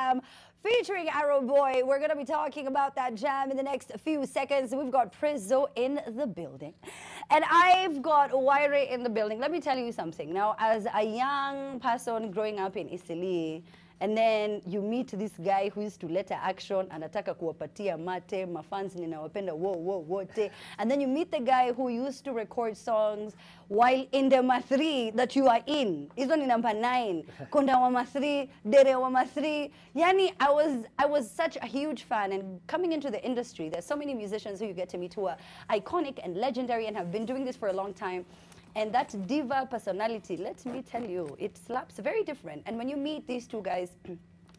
Jam featuring Arrow Boy. We're going to be talking about that jam in the next few seconds. We've got Prezzo in the building. And I've got Waire in the building. Let me tell you something. Now, as a young person growing up in Isili, and then you meet this guy who used to letter action, anataka kuwapatia mate, mafans ninawapenda wote. And then you meet the guy who used to record songs while in the Ma3 that you are in. Hizo ni number 9. Konda wa Ma3, Dere wa Ma3. Yani, I was such a huge fan, and coming into the industry, there's so many musicians who you get to meet who are iconic and legendary and have been doing this for a long time. And that diva personality, let me tell you, it slaps very different. And when you meet these two guys,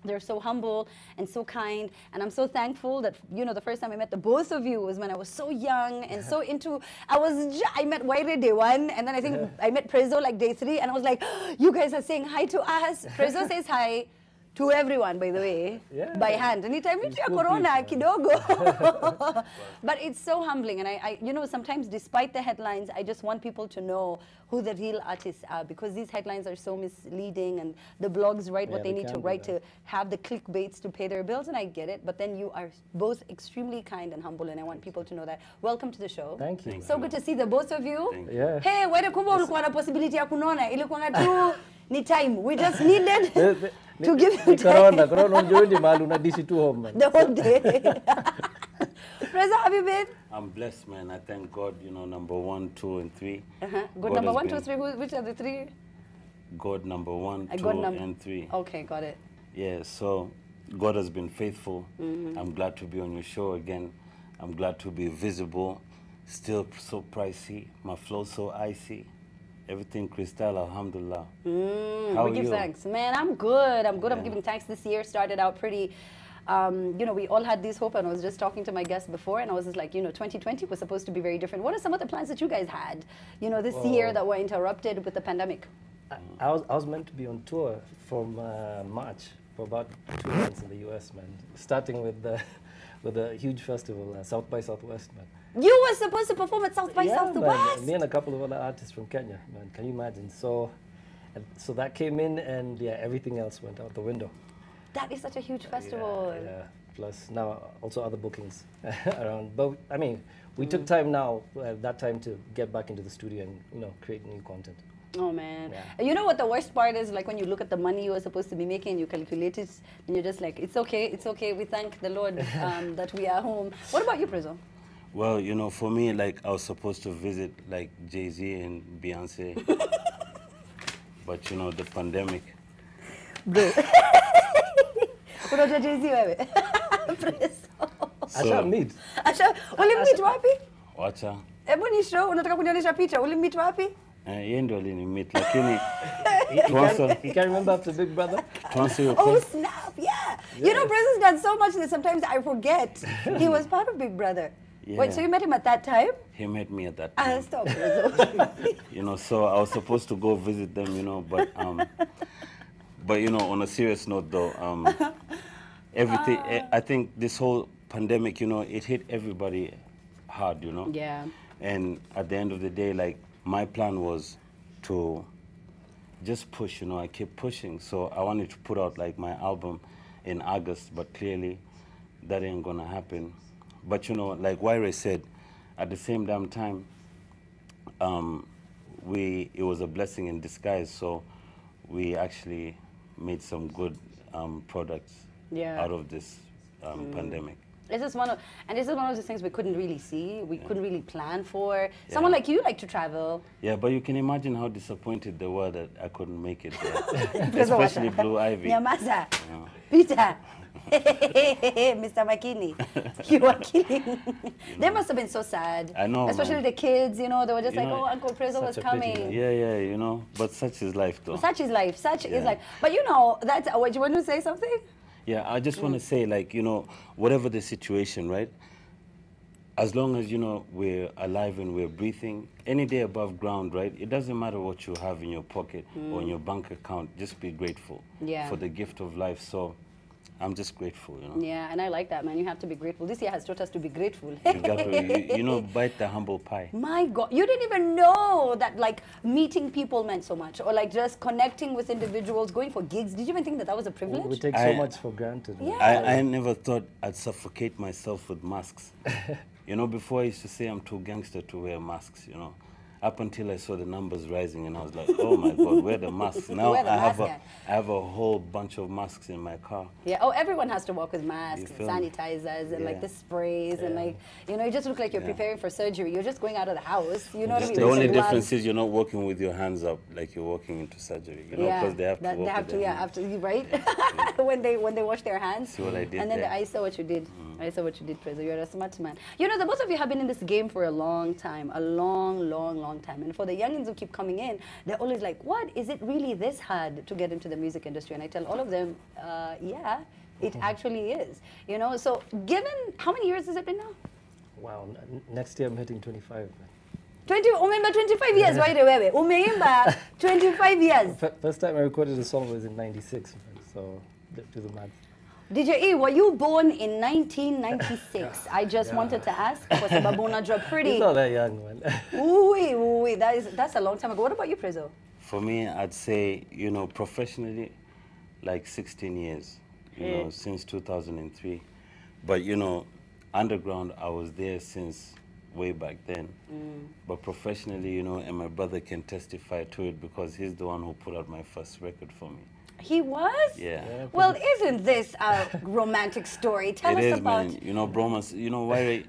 they're so humble and so kind. And I'm so thankful that, you know, the first time I met the both of you was when I was so young and so into, I met Waire day 1, and then I think I met Prezzo like day 3, and I was like, you guys are saying hi to us. Prezzo says hi to everyone, by the way, by hand. Anytime you corona, kidogo. But it's so humbling. And I, you know, sometimes despite the headlines, I just want people to know who the real artists are, because these headlines are so misleading, and the blogs write what they need to write to have the clickbaits to pay their bills, and I get it. But then you are both extremely kind and humble, and I want people to know that. Welcome to the show. Thank you. So good to see the both of you. Yeah. Hey, where kumba ulikuwa na possibility ya kunona, ilikuwa tu ni time. We just needed to give you time. Corona, the whole day. Prezzo, how have you been? I'm blessed, man. I thank God, you know, number 1, 2, and 3. Good. Number 1, 2, 3. Which are the 3? God number 1, 2, and 3. Okay, got it. Yeah, so God has been faithful. I'm glad to be on your show again. I'm glad to be visible. Still so pricey. My flow so icy. Everything crystal, alhamdulillah. How are we give you? Thanks. Man, I'm good. I'm giving thanks. This year started out pretty, you know, we all had this hope, and I was just talking to my guest before, and I was just like, you know, 2020 was supposed to be very different. What are some of the plans that you guys had, you know, this year that were interrupted with the pandemic? I was meant to be on tour from March for about 2 months in the US, man. Starting with a huge festival, South by Southwest, man. You were supposed to perform at South by Southwest? Man, me and a couple of other artists from Kenya, man. Can you imagine? So that came in, and yeah, everything else went out the window. That is such a huge festival. Yeah. Plus now also other bookings around. But I mean, we took time now, that time to get back into the studio and, you know, create new content. Oh man. Yeah. You know what the worst part is? Like when you look at the money you were supposed to be making and you calculate it, and you're just like, it's okay. We thank the Lord that we are home. What about you, Prezzo? Well, you know, for me, like, I was supposed to visit, like, Jay-z and Beyonce. But, you know, the pandemic. Bro. Unaja Jay-z wewe? Prezzo. Asha meet. Ulimmeet wapi? Wacha. Hebu ni show, unataka kunionyesha picha. Ulimmeet wapi? Yeye ndo alinimit, lakini you can't remember after Big Brother? Oh snap, yeah. You know, Prezzo's done so much that sometimes I forget he was part of Big Brother. Yeah. Wait, so you met him at that time? He met me at that time. Stop, Prezzo. You know, so I was supposed to go visit them, you know, but you know, on a serious note though, everything, I think this whole pandemic, you know, it hit everybody hard, you know? Yeah. And at the end of the day, like, my plan was to just push, you know, I kept pushing. So I wanted to put out like my album in August, but clearly that ain't gonna happen. But you know, like Waire said, at the same damn time, it was a blessing in disguise. So we actually made some good products out of this pandemic. This is one of those things we couldn't really see, we couldn't really plan for. Someone like you like to travel. Yeah, but you can imagine how disappointed they were that I couldn't make it there. Especially Blue Ivy. Nyamaza, Peter, Mr. McKinney, you are killing. They must have been so sad. I know, especially the kids, you know, they were just like, oh, Uncle Prezzo was coming. Yeah, you know, but such is life though. Such is life, is life. But you know, that's, what, you want to say something? Yeah, I just want to say, like, you know, whatever the situation, right? As long as, you know, we're alive and we're breathing, any day above ground, right? It doesn't matter what you have in your pocket or in your bank account. Just be grateful for the gift of life. So I'm just grateful, you know. Yeah, and I like that, man. You have to be grateful. This year has taught us to be grateful. You got to, you know, bite the humble pie. My God, you didn't even know that like meeting people meant so much, or like just connecting with individuals, going for gigs. Did you even think that that was a privilege? We take so much for granted. Yeah. I never thought I'd suffocate myself with masks. You know, before I used to say I'm too gangster to wear masks, you know. Up until I saw the numbers rising and I was like, oh my God, where the masks? Now Where the I mask have a whole bunch of masks in my car. Yeah. Oh, everyone has to walk with masks, You and feel me? sanitizers, and like Yeah. the sprays, and like, you know, you just look like you're Yeah. preparing for surgery. You're just going out of the house. You know what I mean? The With only some gloves. difference is you're not walking with your hands up like you're walking into surgery, you know, because they have to that- walk they have with to, their yeah, hands. after you, right? when they wash their hands. See what I did And then there? I saw what you did. I saw what you did, Prezzo. You're a smart man. You know, the both of you have been in this game for a long time, a long, long, long time. And for the youngins who keep coming in, they're always like, "What is it really this hard to get into the music industry?" And I tell all of them, "Yeah, it actually is." You know, so given how many years has it been now? Wow, next year I'm hitting 25. 25 years, right away. Umeimba 25 years. First time I recorded a song was in '96, so do the math. DJ E, were you born in 1996? I just wanted to ask, kwa sababu unajua pretty. He's not that young, man. Ooh, that's a long time ago. What about you, Prezzo? For me, I'd say, you know, professionally, like 16 years, you know, since 2003. But, you know, underground, I was there since way back then. But professionally, you know, and my brother can testify to it because he's the one who put out my first record for me. He was? Yeah. Well, isn't this a romantic story? Tell It us is, about... man. You know, bromance, you know, why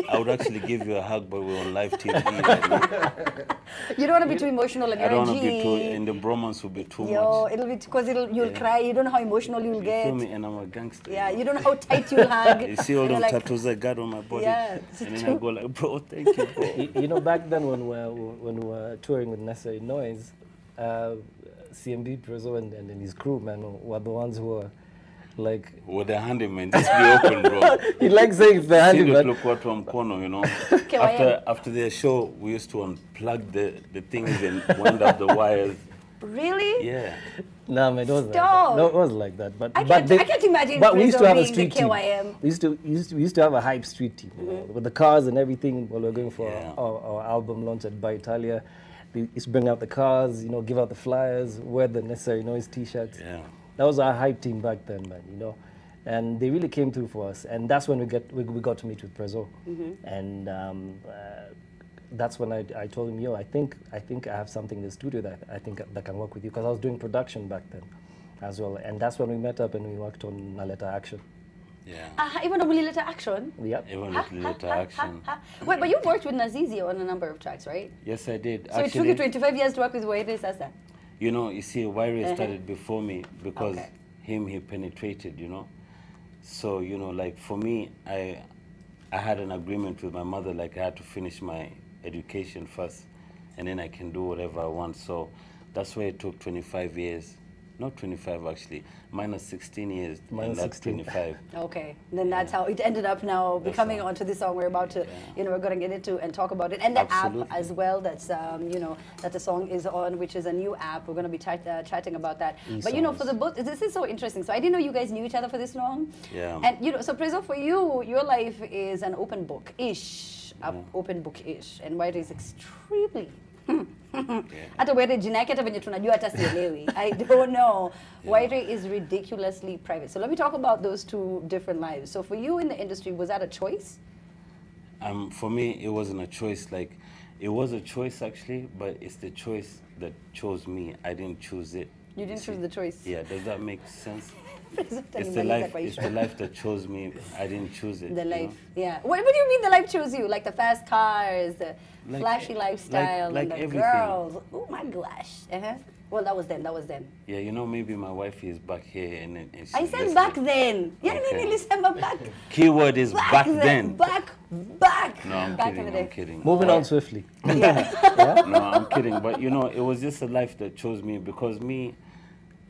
I would actually give you a hug, but we're on live TV. Right now. You don't want to be too emotional and I don't want to energy. be too, and the bromance will be too Yo, much. it'll be because you'll cry. You don't know how emotional you'll You get. feel me? And I'm a gangster. Yeah, you you don't know how tight you'll hug. know? You see all And you're those like, tattoos I got on my body? Yeah, And then true. I go like, bro, thank you, bro. You know, back then when we were touring with Necessary Noise, CMB, Prezzo, and his crew, man, were the ones who were like... With the handyman, just be open, bro. He likes saying it's the handyman. Look what from corner, you know. Okay, After their show, we used to unplug the things and wind up the wires. Really? Yeah. No, man, it wasn't like Stop. that. No, it wasn't like that. But I but can't imagine But we used to Prezzo have a being the street team. KYM. We used to have a hype street team, you know, with the cars and everything. While we were going for Yeah. our album launch at By Italia, we used to bring out the cars, you know, give out the flyers, wear the Necessary Noise T-shirts. Yeah. That was our hype team back then, man. You know, and they really came through for us. And that's when we got to meet with Prezzo. And that's when I told him, yo, I think I have something in the studio that I think that can work with you, because I was doing production back then as well. And that's when we met up and we worked on Naleta Action. Yeah. Even a Letter Action? Yep. Even with little action. Wait, but you worked with Nazizi on a number of tracks, right? Yes, I did. So it took you 25 years to work with Wairi Sasa? You know, you see, Wairi started before me because Okay. he penetrated, you know. So, you know, like for me, I had an agreement with my mother, like I had to finish my education first and then I can do whatever I want. So that's why it took 25 years. Not 25 actually, minus 16 years. Minus and that's 16. 25. Okay, then that's how it ended up now becoming how- onto this song we're about to, you know, we're going to get into and talk about it. And the Absolutely. app as well that's, you know, that the song is on, which is a new app. We're going to be chatting about that. But, you know, for the both, this is so interesting. So I didn't know you guys knew each other for this long. Yeah. And, you know, so Prezzo, for you, your life is an open book-ish, open book-ish. And White is extremely... hata Wairi jina yake hata venye tunajua hata sielewi. I don't know. Wairi is ridiculously private. So let me talk about those two different lives. So for you in the industry, was that a choice? For me, it wasn't a choice. Like, it was a choice actually, but it's the choice that chose me. I didn't choose it. You didn't see? choose the choice. Yeah, does that make sense? Prezzo, It's utanimaliza the life. kwa It's hiyo. the life that chose me. I didn't choose it. The you know? life, yeah. What do you mean the life chose you? Like the fast cars, the Like- flashy lifestyle, like and the everything. girls. Oh my gosh. Well, that was then. That was then. Yeah, you know, maybe my wife is back here and she's I said listening. back then. Yeah, Okay. nilisema back. Keyword is back then. Back. No, I'm Back in kidding. the day. I'm kidding. Moving on swiftly. No, I'm kidding. But you know, it was just a life that chose me because me,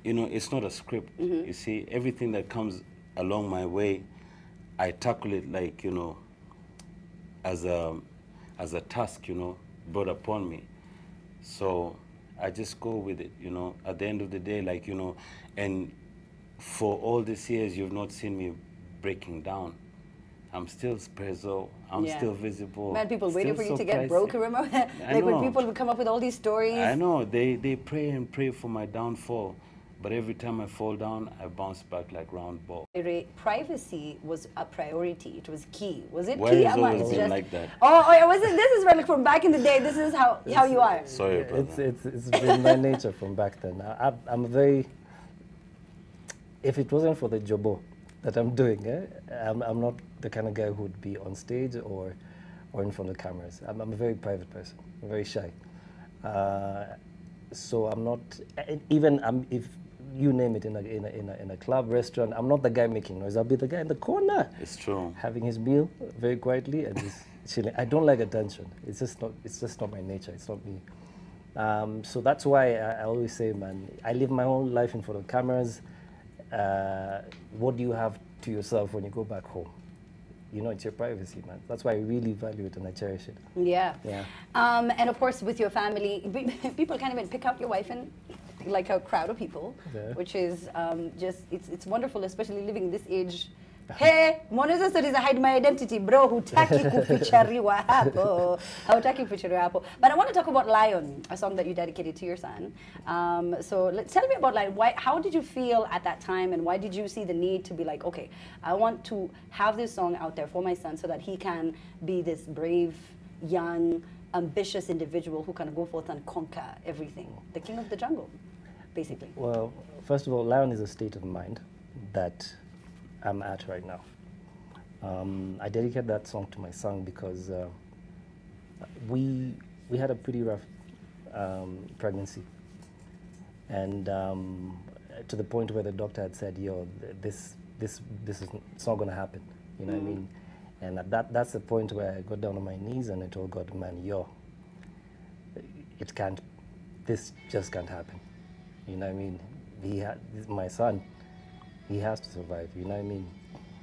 you know, it's not a script. You see, everything that comes along my way, I tackle it like, you know, as a task, you know, brought upon me. So I just go with it, you know. At the end of the day, like, you know, and for all these years, you've not seen me breaking down. I'm still Prezzo. I'm still visible. Man, people waiting for you so to get pricey. broke, remember? Like when people would come up with all these stories. I know. They pray and pray for my downfall. But every time I fall down, I bounce back like round ball. Privacy was a priority. It was key. Was it Why key? has always been like that? Oh, was it? This is like from back in the day. This is how you are. Sorry, brother. It's been my nature from back then. I'm very. If it wasn't for the jobo that I'm doing, I'm not the kind of guy who would be on stage or in front of cameras. I'm a very private person. I'm very shy. So I'm not even if you name it in a club, restaurant, I'm not the guy making noise. I'll be the guy in the corner. It's true. Having his meal very quietly and just chilling. I don't like attention. It's just not my nature. It's not me. So that's why I always say, man, I live my whole life in front of cameras. What do you have to yourself when you go back home? You know, it's your privacy, man. That's why I really value it and I cherish it. Yeah. Yeah. And of course, with your family, people can't even pick out your wife in like a crowd of people, which is just, it's wonderful, especially living this age. Hey, mwanaweza studies I hide my identity, bro. Hutaki kufichariwa hapo. Hutaki kufichariwa hapo. But I want to talk about Lion, a song that you dedicated to your son. So tell me about Lion. How did you feel at that time, and why did you see the need to be like, okay, I want to have this song out there for my son so that he can be this brave, young, ambitious individual who can go forth and conquer everything. The king of the jungle, basically. Well, first of all, Lion is a state of mind that I'm at right now. I dedicate that song to my son because we had a pretty rough pregnancy, and to the point where the doctor had said, "Yo, this is it's not going to happen." You know what I mean? And that's the point where I got down on my knees and I told God, "Man, yo, it can't. This just can't happen." You know what I mean? My son. He has to survive, you know what I mean?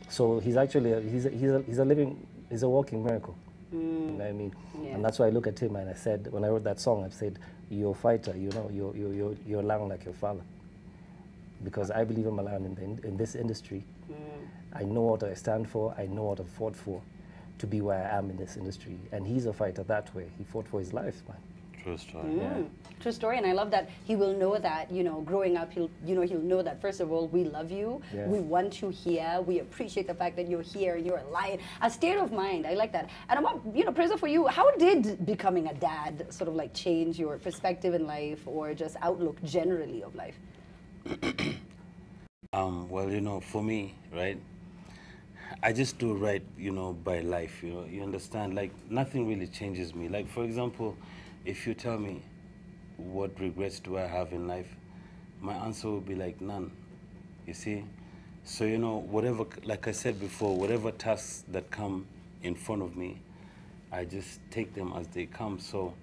So he's actually he's a walking miracle. You know what I mean? Yeah. And that's why I look at him and I said, when I wrote that song, I said, "You're a fighter, you know, you're a lion like your father." Because I believe I'm a lion in this industry. I know what I stand for. I know what I've fought for to be where I am in this industry. And he's a fighter that way. He fought for his life, man. True story. Yeah. True story, and I love that he will know that, you know, growing up, he'll know that, first of all, we love you, we want you here, we appreciate the fact that you're here, you're a lion. A state of mind, I like that. And I want, Prezzo, for you, how did becoming a dad sort of like change your perspective in life or just outlook generally of life? Well, for me, right, I just do right, by life, you understand, like nothing really changes me. Like, for example, if you tell me what regrets do I have in life, my answer will be like none, you see? So, whatever, like I said before, whatever tasks that come in front of me, I just take them as they come. So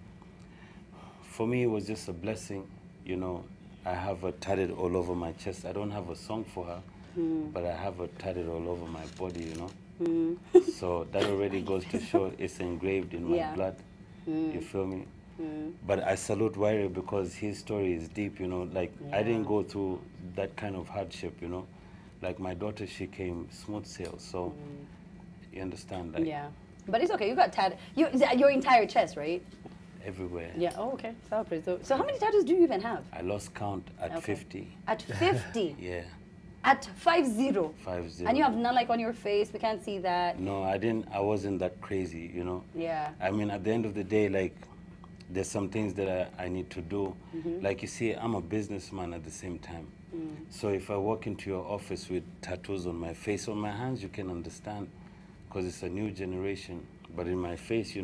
for me, it was just a blessing, I have her tatted all over my chest. I don't have a song for her, but I have her tatted all over my body, So that already goes to show it's engraved in my blood, you feel me? But I salute Wairi because his story is deep, like I didn't go through that kind of hardship, like my daughter, she came smooth sail, so you understand that. Yeah, but it's okay, you got tatted, your entire chest, right? Everywhere. Yeah, oh, okay, so how many tattoos do you even have? I lost count at 50. At 50? Yeah. At 50? 50. And you have none like on your face, we can't see that. No, I wasn't that crazy, Yeah. I mean, at the end of the day, like, there's some things that I need to do. Like you see, I'm a businessman at the same time. So if I walk into your office with tattoos on my face, on my hands, you can understand, because it's a new generation. But in my face,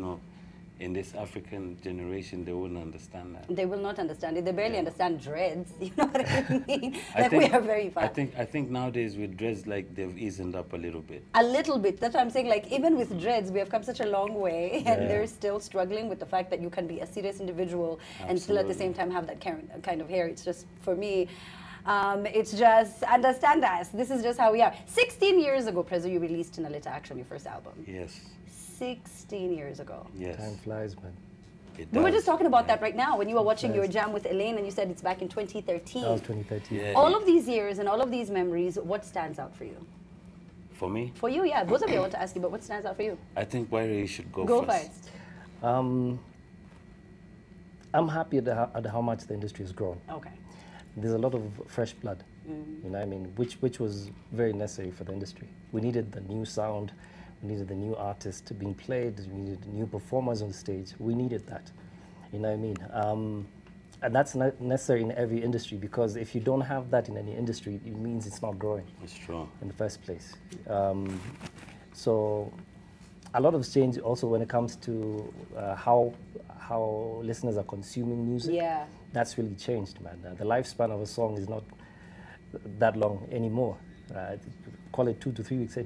in this African generation, they wouldn't understand that. They will not understand it. They barely understand dreads. You know what I mean? We are very far. I think nowadays with dreads, like they've eased up a little bit. A little bit. That's what I'm saying. Like even with dreads, we have come such a long way, and they're still struggling with the fact that you can be a serious individual and still at the same time have that kind of hair. It's just, for me, it's just, understand us. This is just how we are. 16 years ago, Prezzo, you released Nalita Action, your first album. Yes. 16 years ago. Yes. Time flies, man. It We were does. just talking about that right now when you were watching your jam with Elaine and you said it's back in 2013. That was 2013. Yeah. All of these years and all of these memories, what stands out for you? For me, For you, yeah. Both of you I want to ask you, but what stands out for you? I think Wairi should go Go first. first. I'm happy at how much the industry has grown. Okay. There's a lot of fresh blood, you know what I mean, which was very necessary for the industry. We needed the new sound, we needed the new artist being played, we needed new performers on stage. We needed that, you know what I mean. And that's necessary in every industry, because if you don't have that in any industry, it means it's not growing It's true. in the first place. So a lot of change also when it comes to how listeners are consuming music. Yeah. That's really changed, man. The lifespan of a song is not that long anymore. Call it 2 to 3 weeks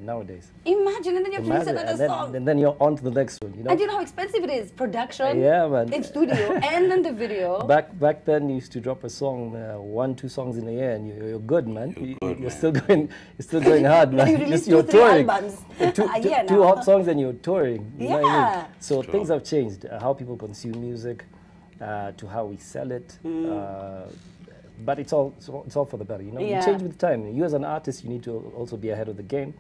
nowadays. Imagine, and then you have to release Imagine, another song. and then you're on to the next one, you know? And you know how expensive it is? Production, Yeah, man. in studio, and then the video. Back then, you used to drop a song, 1-2 songs in a year, and you're good, man. You're good, man. You're still going hard, man. You release You're 2-3 touring. albums two, a year two now. hot songs, and you're touring. You know what I Yeah. mean? So True. things have changed. How people consume music, to how we sell it. But it's all for the better, you know. Yeah. You change with time. You as an artist, you need to also be ahead of the game.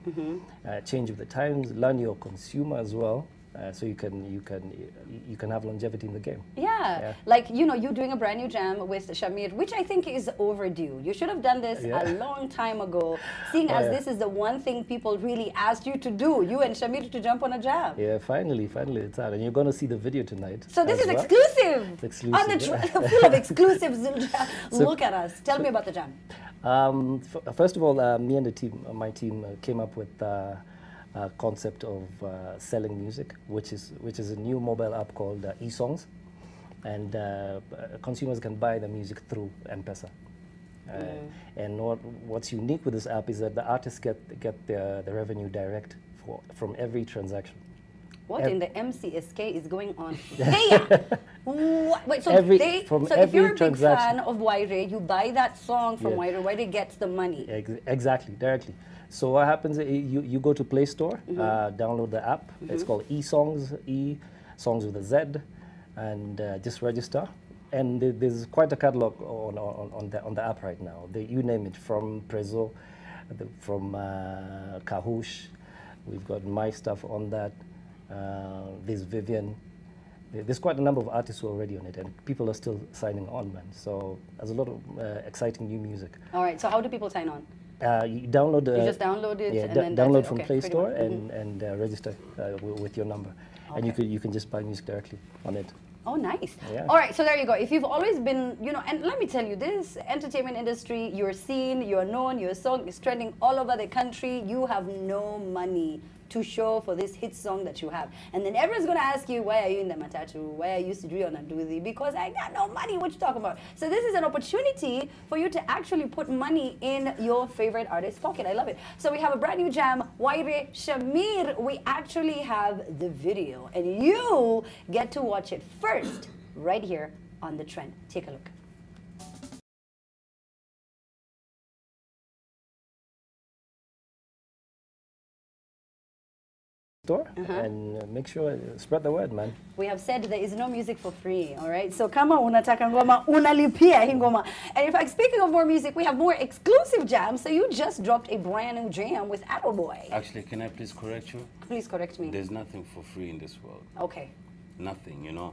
Change with the times. Learn your consumer as well, so you can have longevity in the game. Yeah. Like, you know, you doing a brand new jam with Shamir, which I think is overdue. You should have done this Yeah. a long time ago, seeing as this is the one thing people really asked you to do, you and Shamir to jump on a jam. Yeah, finally it's out, and you're going to see the video tonight. So this as is well. exclusive. It's exclusive, On the yeah. full of exclusives. Look at us. Tell me about the jam. First of all, me and my team came up with a concept of selling music, which is a new mobile app called eSongs, and consumers can buy the music through M-Pesa. And what's unique with this app is that the artists get the revenue direct from every transaction. What in the MCSK is going on here? Wait, so if you're a big transaction. fan of Wairi, you buy that song from Yeah. Wairi gets the money. Exactly, directly. So what happens, you go to Play Store, download the app. It's called eSongs, eSongs with a Z, and just register. And there's quite a catalog on the app right now. You name it, from Prezzo, from Kahush. We've got my stuff on that. There's Vivian. There's quite a number of artists who are already on it, and people are still signing on, man. So there's a lot of exciting new music. All right, so how do people sign on? You download. You just download it, Yeah, and then that's download it. from Okay, Play pretty Store much. and register with your number, and you can just buy music directly on it. Oh, nice. Yeah. All right, so there you go. If you've always been, you know, and let me tell you, this entertainment industry, you're seen, you're known, your song is trending all over the country, you have no money to show for this hit song that you have. And then everyone's going to ask you, why are you in the Matatu? Why are you Sidri on Aduzi? Because I got no money. What you talking about? So this is an opportunity for you to actually put money in your favorite artist's pocket. I love it. So we have a brand new jam, Wairi Shamir. We actually have the video, and you get to watch it first right here on The Trend. Take a look. Store and make sure spread the word, man. We have said there is no music for free, all right? So kama unataka ngoma, unalipia hii ngoma. And in fact, speaking of more music, we have more exclusive jams. So you just dropped a brand new jam with Boy. Actually, can I please correct you? Please correct me. There's nothing for free in this world. Okay. Nothing, you know.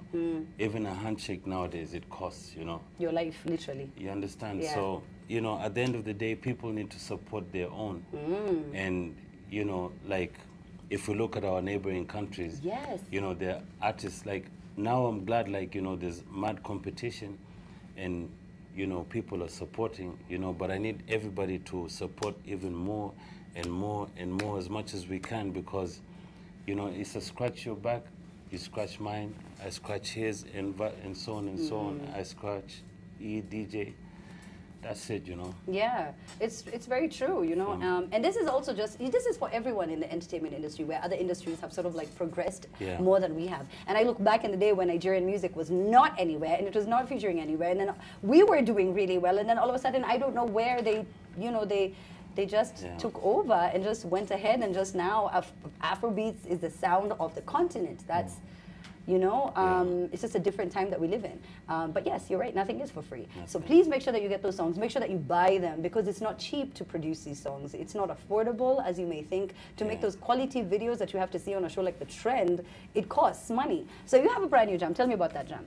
Even a handshake nowadays, it costs, you know. Your life, literally. You understand? Yeah. So, you know, at the end of the day, people need to support their own. And, you know, like, if we look at our neighboring countries, Yes. you know, the artists, like, now I'm glad, like, you know, there's mad competition and, you know, people are supporting, you know, but I need everybody to support even more and more and more as much as we can, because, you know, it's a scratch your back, you scratch mine, I scratch his, and so on and so on. I scratch DJ. That's it, you know. Yeah, it's very true, you know. And this is also this is for everyone in the entertainment industry, where other industries have sort of like progressed more than we have. And I look back in the day when Nigerian music was not anywhere and it was not featuring anywhere, and then we were doing really well, and then all of a sudden I don't know where they just took over and just went ahead, and just now Afrobeats is the sound of the continent. That's You know, it's just a different time that we live in. But yes, you're right. Nothing is for free. So please make sure that you get those songs. Make sure that you buy them because it's not cheap to produce these songs. It's not affordable as you may think. To make those quality videos that you have to see on a show like The Trend, it costs money. So you have a brand new jam. Tell me about that jam.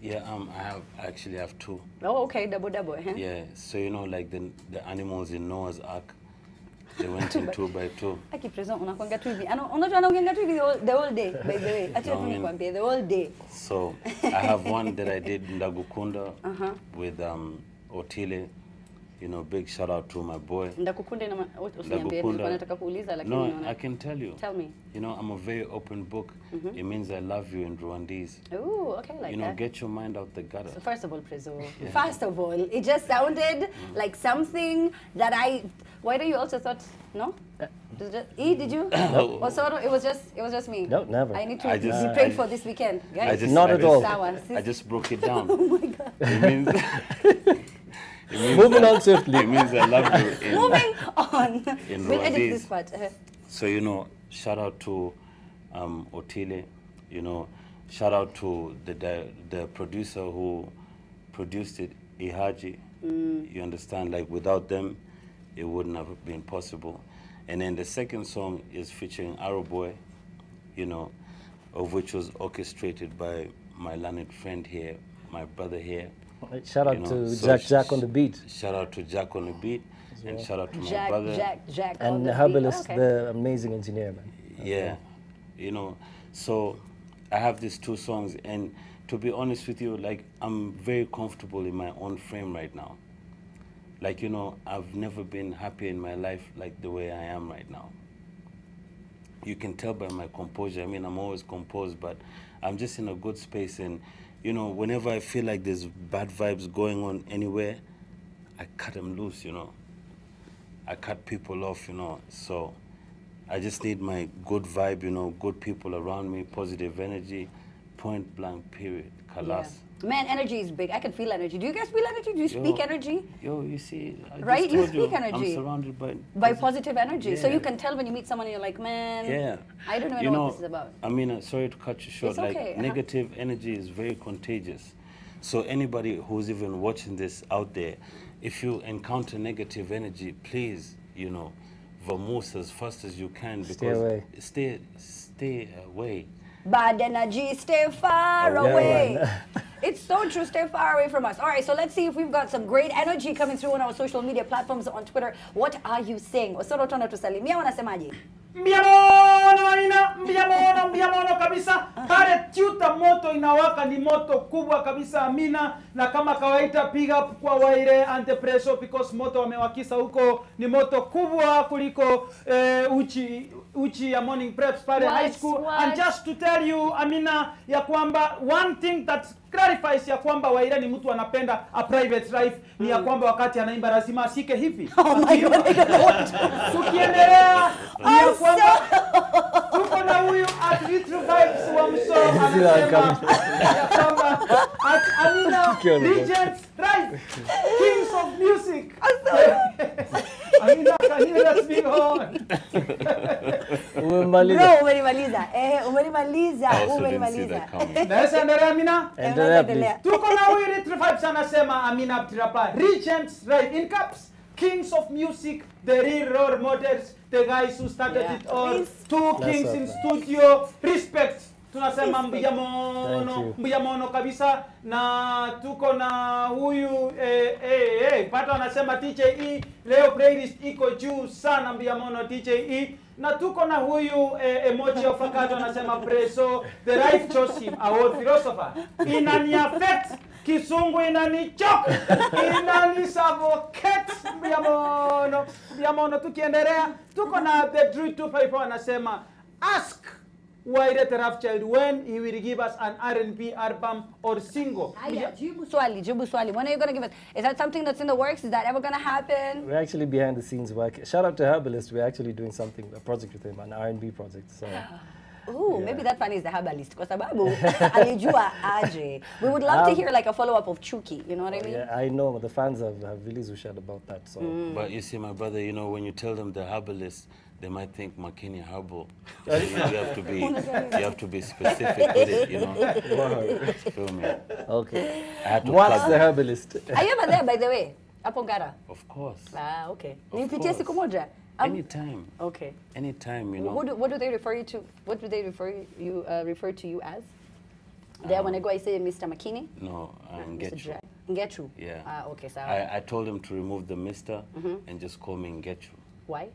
Yeah, I actually have two. Oh, okay, double. Huh? Yeah, so you know, like the animals in Noah's Ark, they went in 2 by 2. Aki Prezzo, unakuanga tu hivi. Unajua anaongea tu hivi the whole day, by the way. Acha tu nikwambie the whole day. So I have one that I did in Ndagukunda with Otile. You know, big shout out to my boy. Ndakukunda na usiniambie nilikuwa nataka kuuliza lakini no, I can tell you. Tell me. You know, I'm a very open book. It means I love you in Rwandese. Oh, okay, like you know, that. Get your mind out the gutter. So first of all, Prezzo, first of all, it just sounded like something that why do you also thought, no? Did you? No. Osoro, it was just me. No, never. I need to be prayed for this weekend, guys. Not at all. I just broke it down. Oh my God. It means Moving on swiftly. It means I love you. Moving on. In We'll edit Rwandese. this part. So, you know, shout out to Otile, you know, shout out to the producer who produced it, Ihaji. You understand? Like, without them, it wouldn't have been possible. And then the second song is featuring Arrow Boy, you know, of which was orchestrated by my learned friend here, my brother here. Shout out to Jack on the beat. Shout out to Jack on the beat, and shout out to my brother. Jack and on the Herbalist, beat. the amazing engineer, man. Yeah, you know, so I have these two songs, and to be honest with you, like, I'm very comfortable in my own frame right now. Like, you know, I've never been happy in my life like the way I am right now. You can tell by my composure. I mean, I'm always composed, but I'm just in a good space. And, you know, whenever I feel like there's bad vibes going on anywhere, I cut them loose, you know. I cut people off, you know. So I just need my good vibe, you know, good people around me, positive energy, point blank, period. Kalas. Yeah. Man, energy is big. I can feel energy. Do you guys feel energy? Do you speak energy? Yo, you see, Right? You speak energy. I'm surrounded by positive energy. Yeah. So you can tell when you meet someone and you're like, man, I don't even know what this is about. I mean, sorry to cut you short. It's okay. Like, negative energy is very contagious. So anybody who's even watching this out there, if you encounter negative energy, please, you know, vamoose as fast as you can, because stay away. Bad energy, stay far away. It's so true, stay far away from us. All right, so let's see if we've got some great energy coming through on our social media platforms on Twitter. What are you saying? Osoro tono tusalimia, wanasemaje? Mbiamono kabisa. Pale tuta moto inawaka, ni moto kubwa kabisa, Amina. Na kama kawaida, big up kwa Waire and Prezzo, because moto wamewakisa huko ni moto kubwa kuliko uchi ya morning preps pale high school. And just to tell you, Amina, ya kwamba one thing that clarifies ya kwamba Waire ni mtu anapenda a private life, ni ya kwamba wakati anaimba lazima asike hivi. Oh my God, tukiendelea ni ya kwamba tuko na huyu at Little Vibes wa Mso anasema ya kwamba at Amina Legends, right? Kings of music. Amina, can you let me on? Bro, umenimaliza. Umenimaliza. Naweza endelea, Amina? Endelea. Tuko na huyu Little Vibes anasema Amina Abdirapa. Regents, right? In caps. Kings of music, the real role models, the guys who started it all. Two kings in studio. Respect. Tunasema mbiamono kabisa. Na tuko na huyu Pato anasema TJE, leo playlist iko juu sana, mbiamono TJE. Na tuko na huyu emoji of Fakato anasema Prezzo, the right chose him, a world philosopher. Inani affect Kisungu, inanichoka, inanisavocate, mbiamono. Tukiendelea, tuko na the Drew 254 anasema, ask Waire the Rough Child when he will give us an R&B album or single. Jibu swali. When are you going to give us? Is that something that's in the works? Is that ever going to happen? We're actually behind the scenes work. Shout out to Herbalist. We're actually doing something, a project with him, an R&B project. So. Ooh, maybe that fan is the Herbalist. Kwa sababu alijua aje. We would love to hear like a follow-up of Chuki. You know what I mean? Yeah, I know. The fans have really shared about that. So. But you see, my brother, you know, when you tell them the Herbalist, they might think Makini Herbal. So you have to be specific with it, you know. Feel me? Okay. I had to What's plug the that. Are herbalist? you ever there, by the way? Hapo Ngara? Of course. Ah, okay. Of Nipitie siku course. moja? Anytime. Okay. Anytime, you know. What do they refer you to? What do they refer to you as? There, when I go, I say Mr. Makini. No, Mr. Ngetru. Ngetru. Yeah. Ah, okay. So I told him to remove the Mr. and just call me Ngetru. why?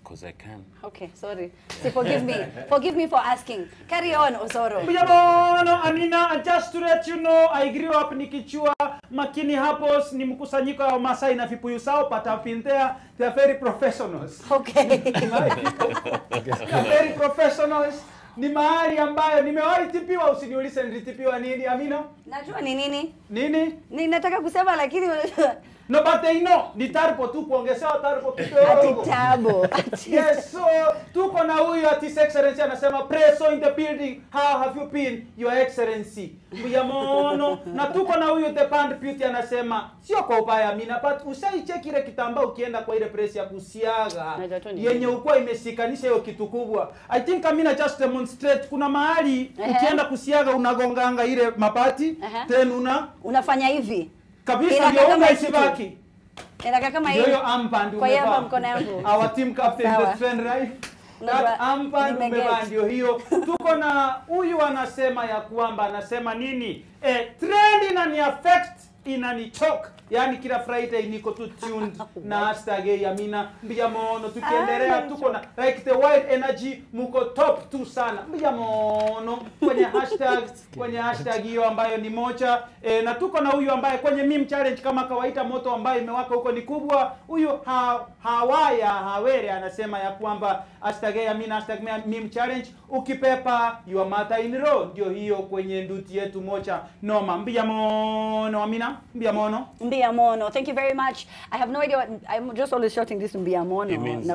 Because I can. Okay, sorry. See, forgive me. Forgive me for asking. Carry on, Osoro. Mbiyamono, Amina, and just to let you know, I grew up nikichua Makini Hapos ni mkusanyiko wa Masai na Vipuyu sao patapintea. They are very professionals. Okay. They are very professionals. Ni mahali ambayo nimewahi tipiwa, usiniulize nilitipiwa nini, Amina? Najua ni nini? Nini? Ninataka kusema lakini No, but they know. Ni tarpo tu kuongezewa tarpo kidogo. ati tabo. Yes, so tuko na huyu at His Excellency anasema Prezzo in the building. How have you been, Your Excellency? Mbiyamono. Na tuko na huyu the Band Beauty anasema sio kwa ubaya Amina, but usaicheki ile kitambaa ukienda kwa ile press ya kusiaga yenye ukua imesikanisha hiyo kitu kubwa. I think Amina just demonstrate kuna mahali ukienda kusiaga unagonganga ile mabati then unafanya hivi. Kabisa ndio unga isibaki. Inaka kama hivi. Ndio armband kwa hiyo umevaa. mkono yangu. Our team captain the friend right. That armband umevaa ndio hiyo. Tuko na huyu anasema ya kwamba anasema nini? Trend inani affect inanichoke. Yani kila Friday niko tu tuned na hashtag Amina Mbiyamono tukiendelea tuko na like the wild energy muko top 2 sana Mbiyamono kwenye hashtag hiyo ambayo ni moja na tuko na huyu ambaye kwenye meme challenge kama kawaida moto ambayo imewaka huko ni kubwa huyu Hawere anasema ya kwamba hashtag Amina hashtag meme challenge ukipepa your mother in law ndio hiyo kwenye nduti yetu moja noma Mbiyamono Amina Mbiyamono Mbiyamono. Thank you very much. I have no idea what I'm just always shouting this Mbiyamono. It means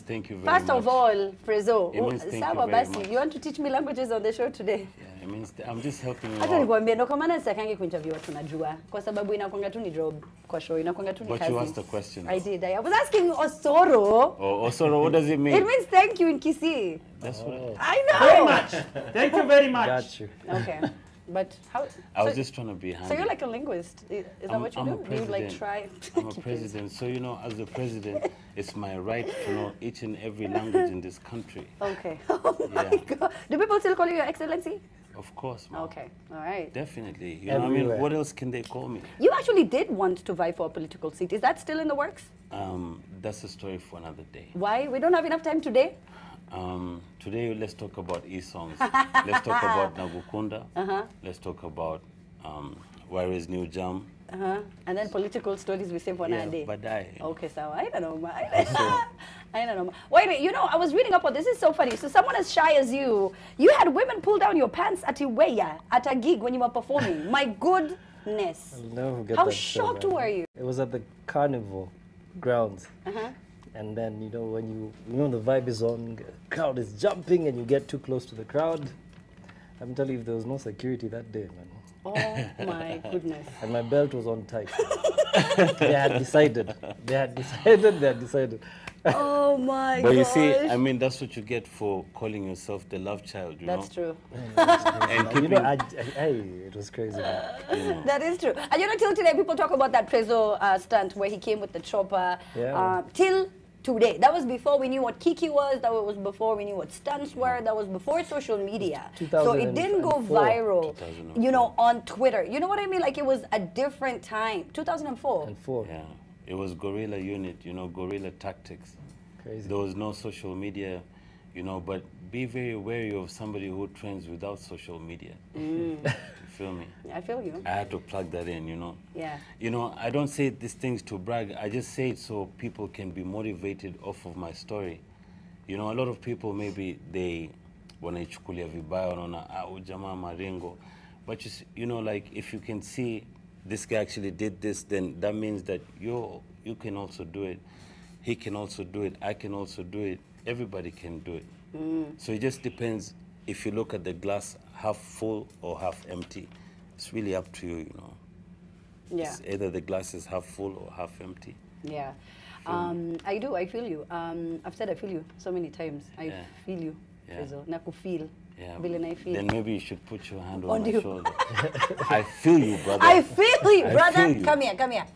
thank you very much. First of all, Prezzo, It means thank you very much. You want to teach me languages on the show today? Yeah, it means I'm just helping you Hata out. nikwambia ndo kwa maana sitakangi kuinterview watu najua kwa sababu inakuanga tu ni job kwa show inakuanga tu ni But kazi. you asked the question. I did. I was asking Osoro. Oh, Osoro, what does it mean? It means thank you in Kisii. That's what I know. very much. Thank you very much. Got you. Okay. But how I was just trying to be handy. So you're like a linguist. Is that what you I'm a do? Do you like president. try I'm a president. So, you know, as the president, it's my right to know each and every language in this country. Okay. Oh my Yeah. God. Do people still call you Your Excellency? Of course, man. Okay. All right. Definitely. You know what I mean? Everywhere. What else can they call me? You actually did want to vie for a political seat. Is that still in the works? That's a story for another day. Why? We don't have enough time today? Today, let's talk about e-songs. Let's talk about Nagukunda. Let's talk about Waire's new jam. And then political stories we say for another day. Badai. Okay, so I don't know. I don't know. Wait, you know, I was reading up on this. Is so funny. So someone as shy as you had women pull down your pants at Iweya at a gig when you were performing. My goodness. I'll never forget How that show, shocked man. were you? It was at the carnival grounds. And then, you know, when the vibe is on, crowd is jumping and you get too close to the crowd. I'm telling you, there was no security that day, man. Oh my goodness. And my belt was on tight. They had decided. They had decided. Oh my But gosh. you see, I mean, that's what you get for calling yourself the love child, you That's know? true. And You keeping, know, it was crazy, man. That is true. And you know, till today, people talk about that Prezzo stunt where he came with the chopper. Yeah. Till today. That was before we knew what Kiki was. That was before we knew what stunts were. That was before social media. So it didn't go 2004. viral, 2004. you know, on Twitter. You know what I mean? Like it was a different time. 2004. And 4. yeah, it was guerrilla unit, you know, guerrilla tactics. Crazy. There was no social media, you know, but be very wary of somebody who trends without social media. You feel me? I feel you. I had to plug that in, you know. Yeah. You know, I don't say these things to brag. I just say it so people can be motivated off of my story. You know, a lot of people maybe they wanaichukulia vibaya wanaona jamaa marengo. But you know, like if you can see this guy actually did this, then that means that you can also do it. He can also do it. I can also do it. Everybody can do it. So it just depends if you look at the glass half full or half empty. It's really up to you, you know. Yeah. It's either the glass is half full or half empty. Yeah. I do. I feel you. I've said I feel you so many times. I feel you. Prezzo. Nakufeel. Yeah. I feel. Then maybe you should put your hand on my you. shoulder. I feel you, brother. I feel you, brother. Feel you. Come here, come here.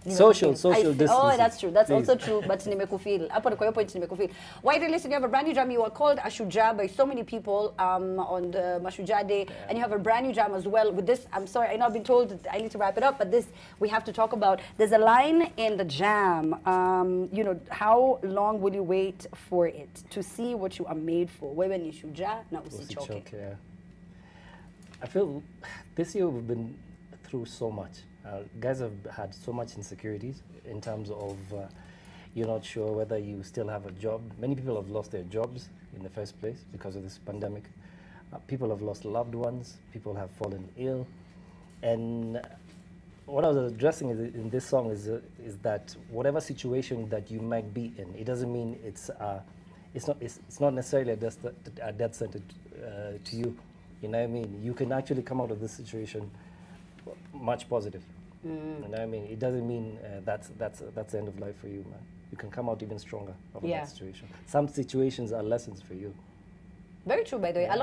Social distance. Oh, that's true. That's Please. also true. But nimekufeel. Hapo kwa hiyo point nimekufeel. Why did listen? You have a brand new jam. You are called Ashujaa by so many people on the Mashujaa Day, and you have a brand new jam as well. With this, I'm sorry, I know I've been told that I need to wrap it up, but this we have to talk about. There's a line in the jam. You know, how long will you wait for it to see what you are made for? Wewe ni shujaa na usichoke. Yeah. I feel this year we've been through so much. Guys have had so much insecurities in terms of you're not sure whether you still have a job. Many people have lost their jobs in the first place because of this pandemic. People have lost loved ones. People have fallen ill. And what I was addressing in this song is that whatever situation that you might be in, it doesn't mean it's not necessarily a death sentence to you. You know what I mean? You can actually come out of this situation much positive. You know what I mean? It doesn't mean that's the end of life for you, man. You can come out even stronger of that situation. Some situations are lessons for you. Very true, by the way. A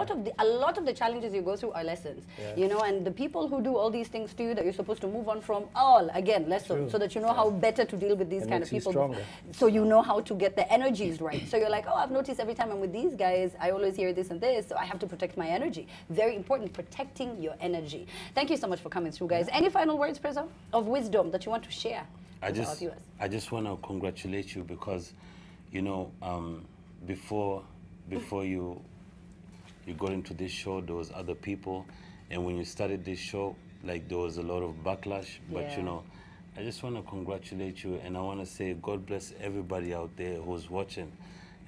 lot of the challenges you go through are lessons, you know, and the people who do all these things to you that you're supposed to move on from, all again lessons, so that you know how better to deal with these kind of people. So you know how to get the energies right. So you're like, oh, I've noticed every time I'm with these guys, I always hear this and this, so I have to protect my energy. Very important, protecting your energy. Thank you so much for coming through, guys. Any final words, Prezzo, of wisdom that you want to share with our viewers? I just want to congratulate you because, you know, before you got into this show, there was other people, and when you started this show, like there was a lot of backlash, but you know, I just want to congratulate you, and I want to say God bless everybody out there who's watching,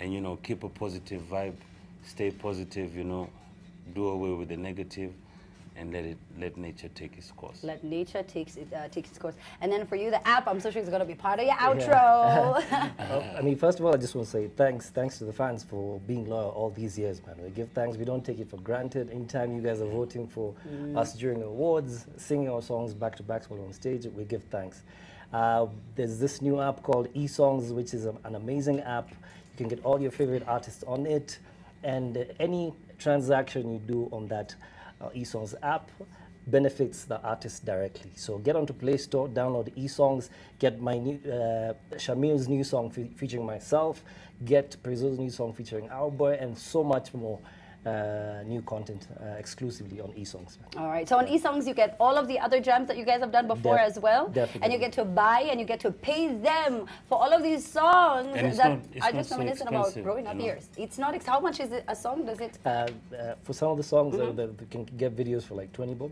and you know, keep a positive vibe, stay positive, you know, do away with the negative, and let nature take its course. Let nature take its course. And then for you, the app, I'm so sure it's going to be part of your outro. I mean, first of all, I just want to say thanks to the fans for being loyal all these years, man. We give thanks. We don't take it for granted. Anytime you guys are voting for us during awards, singing our songs back-to-back while on stage, we give thanks. There's this new app called eSongs, which is an amazing app. You can get all your favorite artists on it, and any transaction you do on that eSongs app benefits the artist directly. So get onto Play Store, download eSongs, get my new Shamir's new song featuring myself, get Prezzo's new song featuring our boy, and so much more new content exclusively on eSongs. All right, so on eSongs you get all of the other jams that you guys have done before as well. Definitely. And you get to buy and you get to pay them for all of these songs that are just reminiscent about growing up years. It's not, how much is it a song? Does it? For some of the songs, you can get videos for like 20 bob.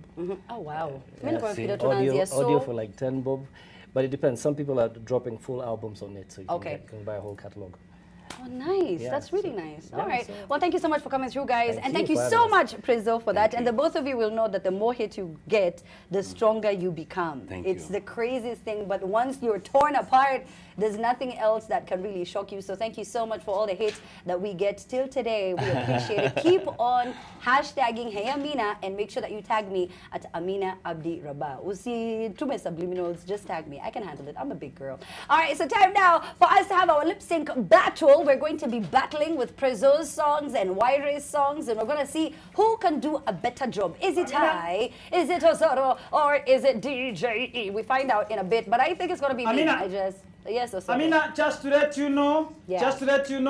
Oh, wow. Audio for like 10 bob. But it depends. Some people are dropping full albums on it, so you can buy a whole catalog. Oh, nice. Yeah, that's really nice. Yeah, all right. Well, thank you so much for coming through, guys. Thank and thank you you so much, Prezzo, for that. And the both of you will know that the more hits you get, the stronger you become. It's the craziest thing. But once you're torn apart, there's nothing else that can really shock you. So thank you so much for all the hits that we get till today. We appreciate it. Keep on hashtagging Hey Amina and make sure that you tag me at Amina Abdi Rabah. We'll see too many subliminals. Just tag me. I can handle it. I'm a big girl. All right, so time now for us to have our lip sync battle. We're going to be battling with Prezzo's songs and Waire's songs, and we're going to see who can do a better job. Is it I, is it Osoro, or is it DJE? We find out in a bit, but I think it's going to be me. Yes, Osoro. Amina, just to let you know,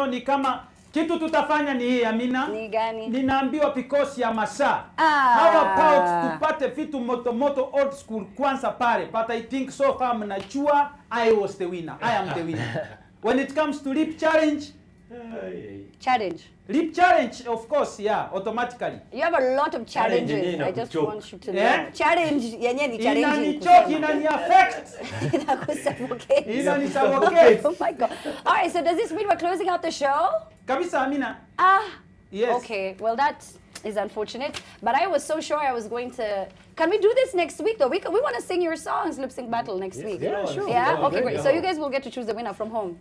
ni kama kitu tutafanya ni hii, Amina. Ni gani? Ninaambiwa because ya masaa. How about tupate vitu moto old school kwanza pale, but I think so far mnajua I was the winner. I am the winner. When it comes to lip challenge, lip challenge, of course, automatically. You have a lot of challenges. I just want you to know. Challenge, inani affect. Oh my God. All right, so does this mean we're closing out the show? Kabisa, Amina. Yes. Okay, well that is unfortunate, but I was so sure I was going to. Can we do this next week though? We want to sing your songs, lip sync battle next week. Yeah, sure. Yeah? Okay, great. So you guys will get to choose the winner from home.